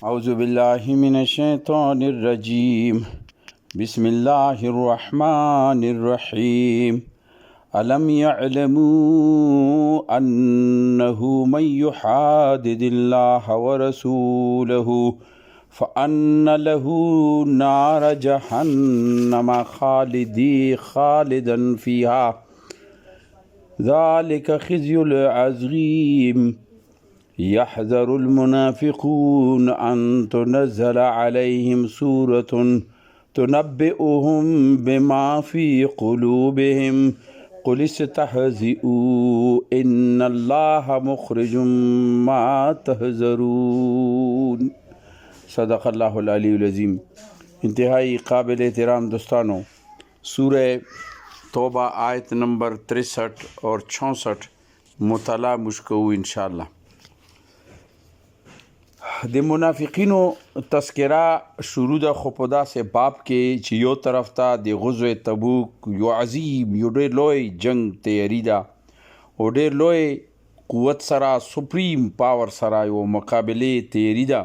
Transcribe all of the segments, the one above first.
أعوذ بالله من الشيطان الرجيم بسم الله الرحمن الرحيم ألم يعلموا أنه من يحادد الله ورسوله فأن له نار جهنم خالدا فيها ذلك خزي العظيم يحذر المنافقون أن تنزل عليهم سورة تنبئهم بما في قلوبهم قل استهزئوا إن الله مخرج ما تحذرون صدق الله العلی العظیم. انتہائی قابل احترام دوستانوں، سورہ توبہ آیت نمبر 63 اور 66 مطالعہ مشکو انشاءاللہ. د منافقینو تذکرہ شروع ده خو په داسې باب کې چې یو طرف ته د غزوه تبوک یو عظیم یو ډېر لوی جنگ تیاری ده او ډېر لوی قوت سره سپریم پاور سره یو مقابله تیاری ده،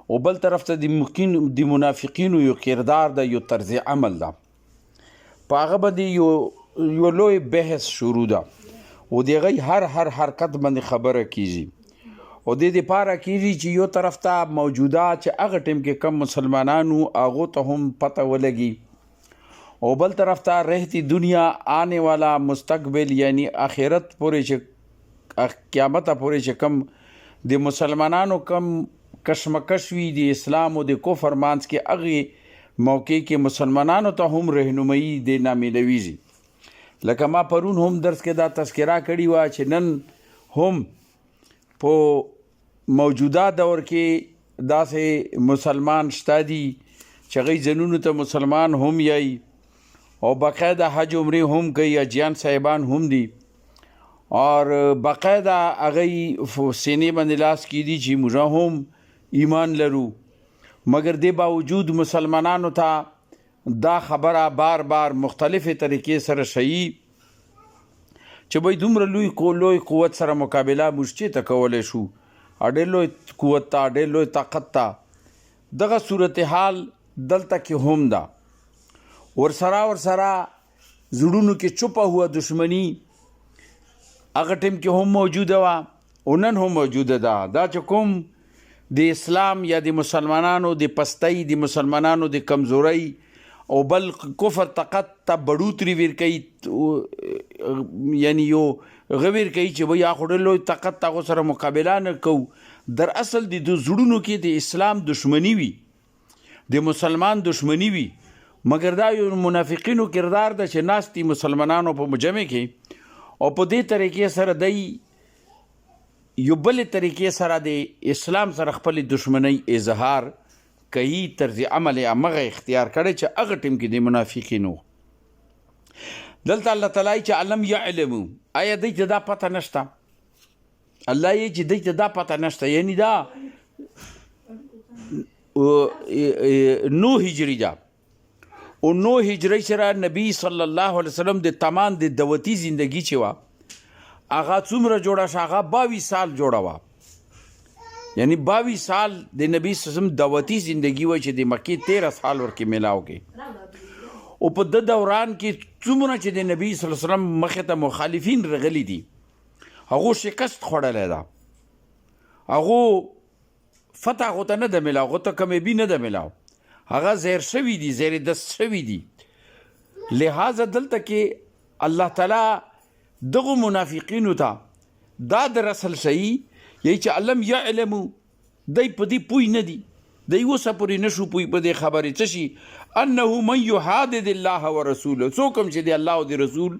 او بل طرف ته د منافقینو یو کردار ده، یو طرز عمل ده. په هغه باندې یو لوی بحث شروع ده او د هغې هر حرکت باندې خبره کیږي او د دې پاره کیږي چې یو طرف ته موجوده چې هغه ټیم کې کم مسلمانانو هغو ته هم پته ولګي، او بل طرف ته رہتی دنیا آنے والا مستقبل یعنی آخرت پورې چې قیامت پورې چې کم د مسلمانانو کم کشمکش وي د اسلام او د کفر مانځ کې هغې موقع کې مسلمانانو ته هم رهنمایي د ناملویږي. لکه ما پرون هم درس کې دا تذکره کړې وه چې نن هم په موجوده دور کې داسې مسلمان شته دي چې هغوی ځنونو ته مسلمان هم یایي او باقاعده حج عمرې هم کوي، حاجیان صاحبان هم دي اور باقاعده هغوی سینې باندې لاس کیدي چې موږ هم ایمان لرو، مګر دې باوجود مسلمانانو ته دا خبره بار بار مختلفې طریقې سره شي چې وایي دومره لوی قوت سره مقابله موږ چېرته کولی شو، ډېر لوی قوت ته ډېر لوی طاقت ته. دغه صورتحال دلته کې هم ده. ورسره زړونو کې چپه هوه دشمني هغه ټیم کې هم موجوده وه او نن هم موجوده ده. دا چې کوم د اسلام یا د مسلمانانو د پستۍ، د مسلمانانو د کمزورۍ او بل کفر طاقت ته بړوتري ویر کوي، یعنی یو غویر کوي چې وایي خو ډېر لوی طاقت ته هغو سره مقابله نه کوو. در اصل د زړونو کې د اسلام دشمني وي، د مسلمان دشمني وي، مګر دا یو منافقینو کردار ده چې ناست دي مسلمانانو په مجمع کې او په دې طریقې سره دی یو بلې طریقې سره د اسلام سره خپل دشمنۍ اظهار کوي. طرز عمل یې همغه اختیار کړی چې هغه ټیم کې د منافقینو. دلته الله تعالی چې علم یعلمو، آیا دوی ته دا پته نشته؟ الله یې چې دوی ته دا پته نشته، یعنی دا نو هجري ده او نو هجري سره نبی صلی الله علیه وسلم د تمام د دعوتي زندگی چې وه هغه څومره جوړه شوه، هغه 22 سال جوړه وه، یعنی 22 سال د نبی صلی الله علیه وسلم دعوتي زندگی وه چې د مکې 13 سال ورکې میلاو کې، او په د دوران کې څومره چې د نبی صلی الله علیه وسلم مخې ته مخالفین رغلي دي هغو شکست خوړلی ده، هغو فتح هغو ته نه ده میلاو، هغو ته کامیابي نه ده میلاو، هغه زیر شوي دي، زیر دست شوي دي. لہذا دلته کې الله تعالی دغو منافقینو ته دا در اصل شي یی چې علم یعلمو، دی په دې پوی نه دي، دی اوسه پورې نشو پوی په دې خبرې څه شي انه من یحادد الله ورسوله، څوک هم چې د الله او د رسول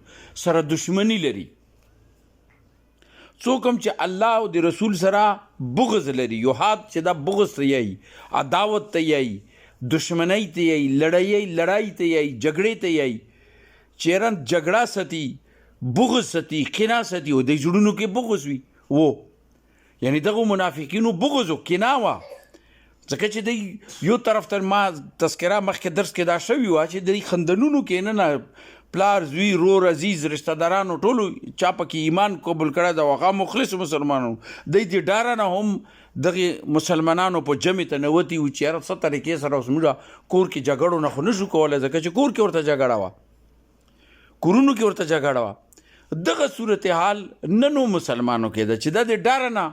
سره دشمني لري، څوک هم چې الله او د رسول سره بغض لري، یحاد چې دا بغض ته یایي، عداوت ته یایي، دشمنی ته یایي، لړۍ ته یایي، جګړې ته یایي، چیرن جګړه ستی، بغض ستی، کینه ستی او د زړونو کې بغض وي وو، یعنی دغه منافقینو بغض او کینه وه. ځکه چې دی یو طرف ته ما تذکره مخکې درس کې دا شوي وه چې د خندنونو کې نه پلار زوی رور عزیز رشتہ دارانو ټولو چا پکې ایمان قبول کړی د هغه مخلص مسلمانانو دی د ډاره نه هم دغه مسلمانانو په جمع ته نوتي و چې یاره څه طریقې سره اوس موږ کور کې جګړو نه خو نشو کولی ځکه چې کور کې ورته جګړه وه کورونو کې ورته جګړه وه دغه صورتحال ننو مسلمانو کې ده چې دا د ډاره نه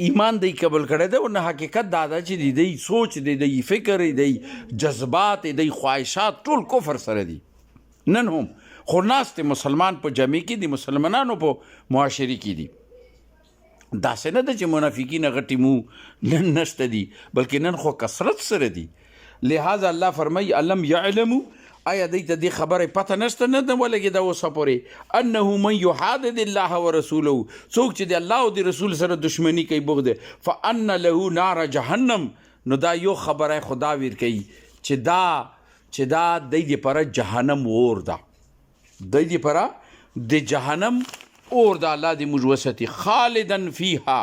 ایمان دی قبول کړی دی او نه حقیقت دا ده چې دی سوچ دی فکر دی جذبات دی خواهشات ټول کفر سره دي نن هم خو ناست مسلمان په جمع کې دي مسلمانانو په معاشري کې دي داسې نه ده چې منافقین غټي مو نن نشته دي بلکې نن خو کثرت سره دي لہذا الله فرمایي الم یعلموا آیا دی ته دې خبرې پته نشته نه ده ولګې دا اوسه پورې انه من یحادد الله ورسوله څوک چې د الله او د رسول سره دشمني کوي بغض فان له نار جهنم نو دا یو خبره خدا ویر کوي چې دا دی دپاره جهنم اور ده دی دپاره د جهنم اور ده الله دې موږ وساتي خالدن فیها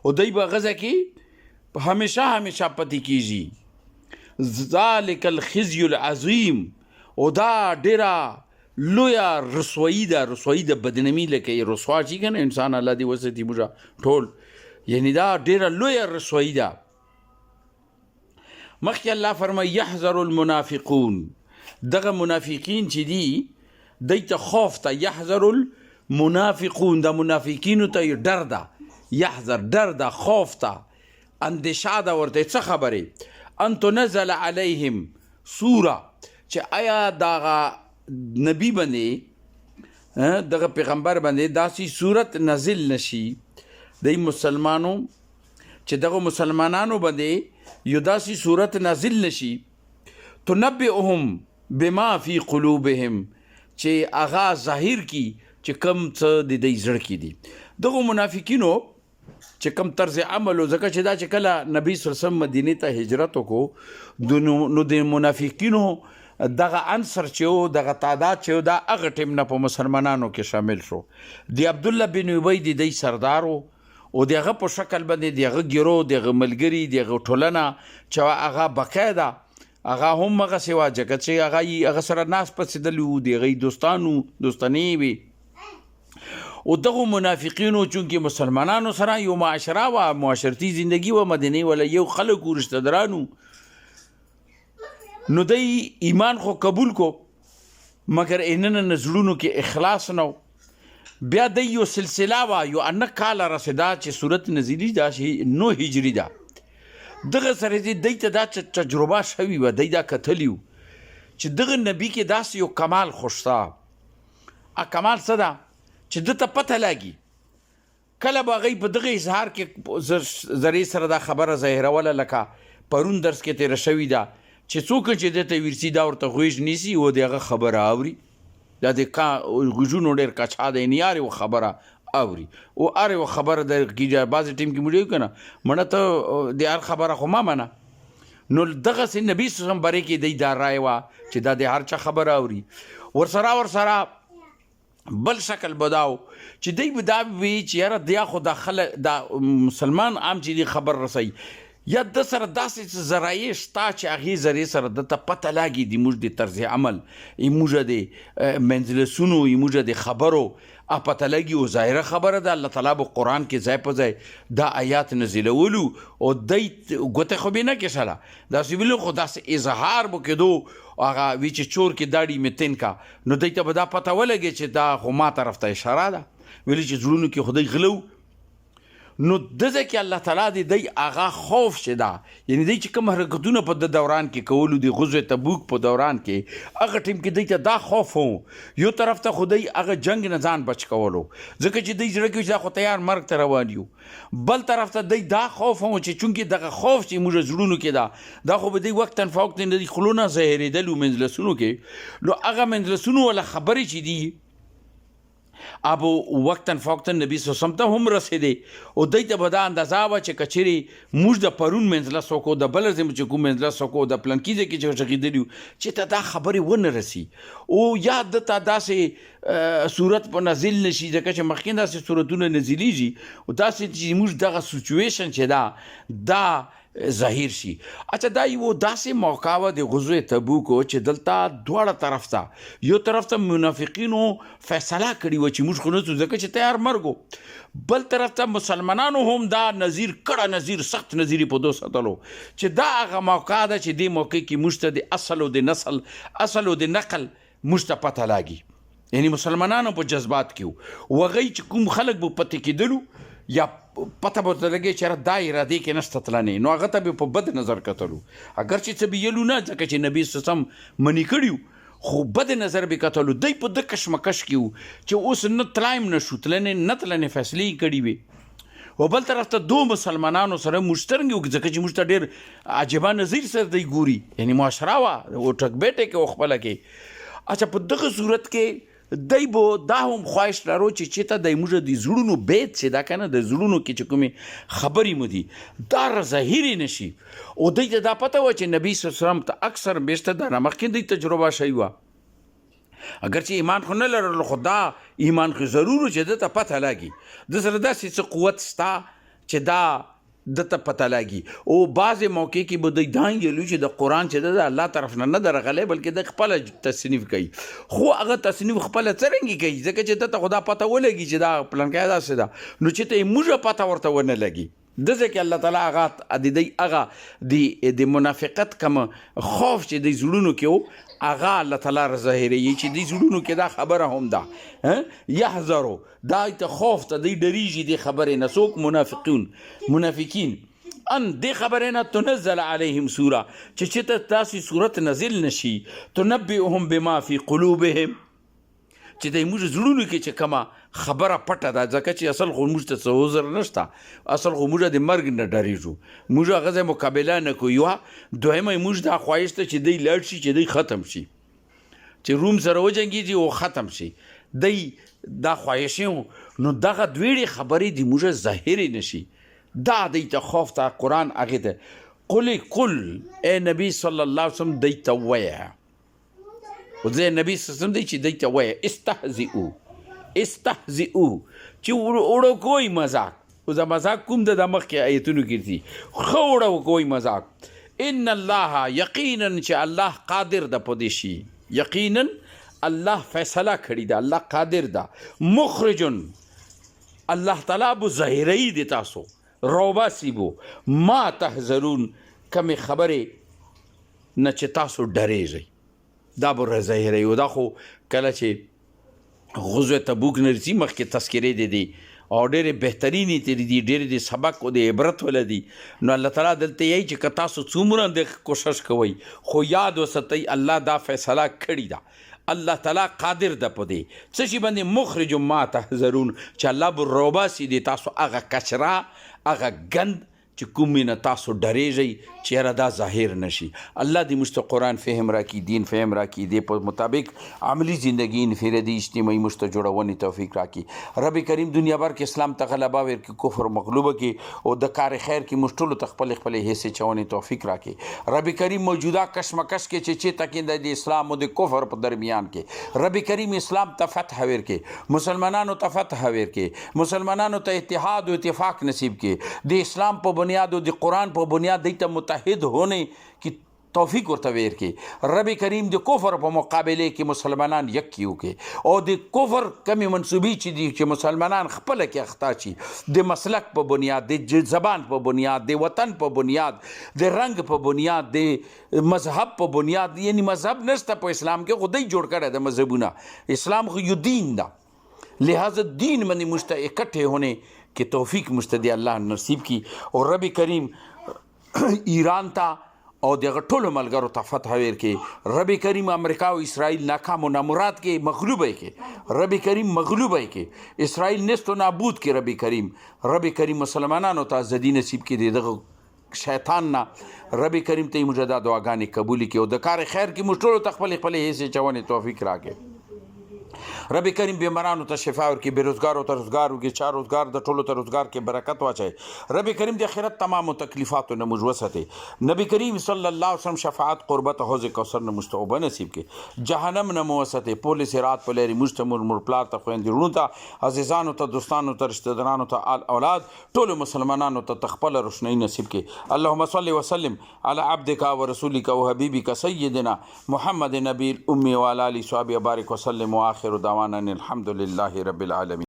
او دی به غزه کې همیشه همیشه پاتې کیږي ذلک الخزي العظیم او دا ډیره لویه رسوایی ده بدنامي لکه رسوا چې که نه انسان الله دې وساتي موږ ټول یعنی دا ډیره لویه رسوایی ده مخکې الله فرمایي یحذر المنافقون دغه منافقین چې دي دی ته خوف ته یحذر المنافقون د منافقینو ته ډر ده یحذر ډر ده خوف ته اندیشه ده ورته څه خبرې ان تنزل علیهم سوره چې آیا دغه نبی باندې دغه پیغمبر باندې داسې صورت نازل نشي د مسلمانو چې دغه مسلمانانو باندې یو داسې صورت نازل نشي تنبئهم بما فی قلوبهم چې هغه ظاهر کی چې کم څه د دې زړه کې دي دغه منافقینو چې کم طرز عمل ځکه چې دا چې کله نبی صلی الله علیه وسلم مدینې ته هجرت وکړو نو د منافقینو دغه عنصر چې و دغه تعداد چې و دا هغه ټیم نه په مسلمانانو کې شامل شو د عبدالله بن ابی د دی سردار او د هغه په شکل باندې د هغه ګیرو د هغه ملګري د هغه ټولنه چې هغه باقاعده هغه هم هغسې وه ځکه چې هغه سره ناست پسېدلي وو د هغوی دوستانې وې او دغو منافقینو چونکې مسلمانانو سره یو معاشره وه معاشرتي زندگی وه مدینې ولا یو خلک و رشته درانو نو دی ایمان خو قبول کو مگر اننه نزړونو کې اخلاص نو بیا دی یو سلسله وه یو انه کاله رسېدا چې صورت نزیلي دا نو هجري ده دغه سره دی ته دا تجربه شوي وه دی دا کتلي و چې دغه نبي کې داسې یو کمال خو شته کمال څه ده چې ده ته پته لګي کله به هغوی په دغه اظهار کې ذرې سره دا خبره ظاهروله لکه پرون درس کې تېره شوي ده چې څوک چې دته ورسي دا ورته غوږ نیسي او دغه خبره اوري دا د غوږونو ډېر کچا دی نیارې خبره اوري او اره خبره د کیږي بعض ټیم کې مړیو کنه مړه ته د هر خبره خو ما منه نو دغه سي نبی صلی الله علیه وسلم بری کې دی دا رائے وا چې دا د هر چا خبره اوري ورسره بل شکل بداو چې دی بدا وی چې یاره دیا خو داخله دا مسلمان عام چې دی خبر رسي یا د سره داسې ذرایع شته چې هغې ذریعې سره دته پته لاګي د موږ د طرز عمل موږ د منزلسونو موږ د خبرو پته لګي او ظاهره خبره ده الله تعالی په قرآن کې ځای په ځای دا آیات نزلولو او دی ګوته خو به نه کېشله داسې بلو خو داسې اظهار به کېدو هغه وی چې چور کې داړي مې تین کا نو دی ته به دا پته ولګي چې دا خو ما طرف ته اشاره ده ویلي چې زړونو کې خدای غلو نو دغه کې الله تعالی دی هغه خوف چې دا یعنی دی چې کوم حرکتونه په د دوران کې کولو د غزوه تبوک په دوران کې هغه ټیم کې دی ته دا خوف وو یو طرف ته خدای هغه جنگ نه ځان بچ کولو ځکه چې دی زړه کې چې خو تیار مرګ ته روان یو بل طرف ته دی دا خوف وو چې چونکې دغه خوف چې موږ زړونو کې دا خو به دی وقتاً فوقتاً د خلونه ظاهرېدلو منځلسونو کې نو هغه منځلسونو ولا خبرې چې دي ابو وقتاً فوقتاً نبی صلی الله علیه وسلم ته هم رسېدی او دی ته به دا اندازه وه چې کچېرې موږ د پرون منځلس وکړو د بل ځای چې کوم منځلس وکړو د پلنکي ځای کې چې غږېدلي وو چې ته دا خبرې ونه رسي او یا دته داسې صورت په نازل نشي ځکه چې مخکې داسې صورتونه نازلیږي او داسې چې موږ دغه سچویشن چې دا ظاهر شي. اچھا دا یو داسې موقع وه د غزوه تبوک چې دلته دواړه طرف ته یو طرف ته منافقینو فیصله کړې وه چې موږ خو نه ځو ځکه چې تیار مرګ بل طرف ته مسلمانانو هم دا نظیر کړه نظیر سخت نظیر په دو ساتلو چې دا هغه موقع ده چې دې موقع کې موږ ته د اصل او د نسل اصل او د نقل موږ ته پته لاګي یعنی مسلمانانو په جذبات کې وو وغی چې کوم خلک به پته کېدلو یا پته به ورته لګي چې دا ارادې کې نشته تلنې نو هغه ته به په بد نظر کتلو اگر چې څه به یلو نه ځکه چې نبي سسم منی کړي خو بد نظر به کتلو دی په د کشمکش کې وو چې اوس نه تلایم نشو تلنې نه تلنې فیصلې کړي وي و بل طرف ته دو مسلمانانو سره مشترنګ وو ځکه چې موږ ته ډېر عجیبه نظیر سره دی ګوري یعنی معاشره وه او ټکبېټې کې خپله کې اچھا په دغه صورت کې دی به دا هم خواهش لرو چې چېرته دی موږ د زړونو بیت چې دا که نه د زړونو کې چې کومې خبرې مو دي دا ظاهرې نه شي او دی ته دا پته وه چې نبي صلی الله علیه وسلم ته اکثر بیشته دا نه مخکې دی تجربه شوې وه اگر چې ایمان خو نه لرلو خو دا ایمان خو ضرور چې ده ته پته لاګي د سره داسې څه قوت شته چې دا دته پته لاګي او بعضې موقع کې به دوی دا ویلو چې د قرآن چې ده د الله طرف نه ده راغلی بلکې د خپله تصنیف کوي خو هغه تصنیف خپله څرنګې کوي ځکه چې دته خو دا پته ولګي چې دا پلانکی داسې ده نو چې ته یې موږ پته ورته ونه لګي دځه کې الله تعالی هغه د دی هغه د منافقت کوم خوف چې د زړونو کې و هغه الله تعالی ظاهروي چې د زړونو کې دا خبره هم ده یحذرو دا ته خوف ته دی ډریږي د خبرې نه څوک منافقین ان دې خبرې نه تنزل علیهم سوره چې ته تاسې صورت نازل نشي تنبئهم بما فی قلوبهم چې د موږ زړونو کې چې کومه خبره پټه ده ځکه چې اصل خو موږ ته څه عذر نشته اصل خو موږ د مرګ نه ډارېږو موږ هغه ځای مقابله نه کوو یوه دویمه موږ دا خواهش ته چې دی لاړ شي چې دی ختم شي چې روم سره وجنګېږي او ختم شي دی دا خواهشې نو دغه دویړې خبرې د موږ ظاهرې نه شي دا دی ته خوف ته قرآن هغې ته قل ای نبي صلی الله علیه وسلم دی ته ووایه و زه نبی صلی الله علیه وسلم دی چې دی ته وایه استهزئو چې وړو کوئی مذاق او دا مذاق کوم د مخکې آیتونو کې دي ښه وړو کوئی مذاق ان الله یقینا چې الله قادر ده په دې شي یقینا الله فیصله کړې ده الله قادر ده مخرجن الله تعالی به ظاهروي د تاسو روباسي به ما تحذرون کمې خبرې نه چې تاسو ډارېږئ دا به ظاهروي او دا خو کله چې غزوه تبوک نه رسي مخکې تذکرې دي او ډېرې بهترینې تېرې دي ډېرې د سبق او د عبرت ولدي نو الله تعالی دلته یایي چې که تاسو څومره د کوشش کوئ خو یاد وساتئ الله دا فیصله کړې ده الله تعالی قادر ده په دې څه شي باندې مخرج ما تحذرون چې الله به روباسي د تاسو هغه کچره هغه ګند چې کوم نه تاسو ډارېږئ چې یاره دا ظاهر نشي الله دې موږ ته قرآن فهم راکړي دین فهم راکړي دې په مطابق عملی زندگی انفرادي اجتماعي موږ ته جوړونې توفیق راکړي رب کریم دنیا بھر کې اسلام ته غلبه ورکړي کفر مغلوبه کړي او د کار خیر کې موږ ټولو ته خپل حصې چونې توفیق راکړي رب کریم موجوده کشمکش کې چې تکې د اسلام او د کفر په درمیان کې رب کریم اسلام ته فتح ورکړي مسلمانانو ته فتح ورکړي مسلمانانو ته اتحاد او اتفاق نصیب کړي د اسلام په بنیاد او د قرآن په بنیاد دیتا متحد ہونے کی توفیق ورته ورکړي رب کریم د کفر په مقابله کې مسلمانان یکی وکړي او د کفر کمی منسوبي چې دي چې مسلمانان خپله کې اخطا شي د مسلک په بنیاد د زبان په بنیاد د وطن په بنیاد د رنګ په بنیاد د مذهب په بنیاد یعنی مذهب نشته په اسلام کې خو دی جوړ کړی د مذهبونه اسلام خو یو دین ده لہذا دین باندې موږ ته اکٹھے ہونے کی توفیق موږ ته دی الله نصیب کی او رب کریم ایران ته او دغه ټولو ملګرو ته فتح ورکړي رب کریم امریکا او اسرائیل ناکام و نامراد کې مغلوب کې رب کریم مغلوب کې اسرائیل نست و نابود کې رب کریم مسلمانانو ته ازادي نصیب کړي دغه شیطان نه رب کریم ته مجدد دعاګانې قبول کړي او د کار خیر کې موږ ټولو ته خپل حصې چونې توفیق راکړي رب کریم بیمارانو ته شفا ورکړي، بېروزګارو ته روزګار ورکړي، چا روزګار د ټولو ته روزګار کې برکت واچوي. رب کریم د آخرت تمامو تکلیفاتو نه موږ وساتي. نبی کریم صلی الله علیه وسلم شفاعت قربت حوض کوثر نه موږ ته اوبه نصیب کړي. جهنم نه مو وساتي. پول صراط په لارې موږ ته مور پلار ته خویندې وروڼو ته عزیزانو ته دوستانو ته رشته دارانو ته اولاد ټولو مسلمانانو ته خپله روشنۍ نصیب کړي. اللهم صل وسلم علی عبدک ورسولک وحبیبک سیدنا محمد نبی الأمی وعلی آله وصحبه وبارک وسلم. وآخر دعوانا الحمد لله رب العالمين.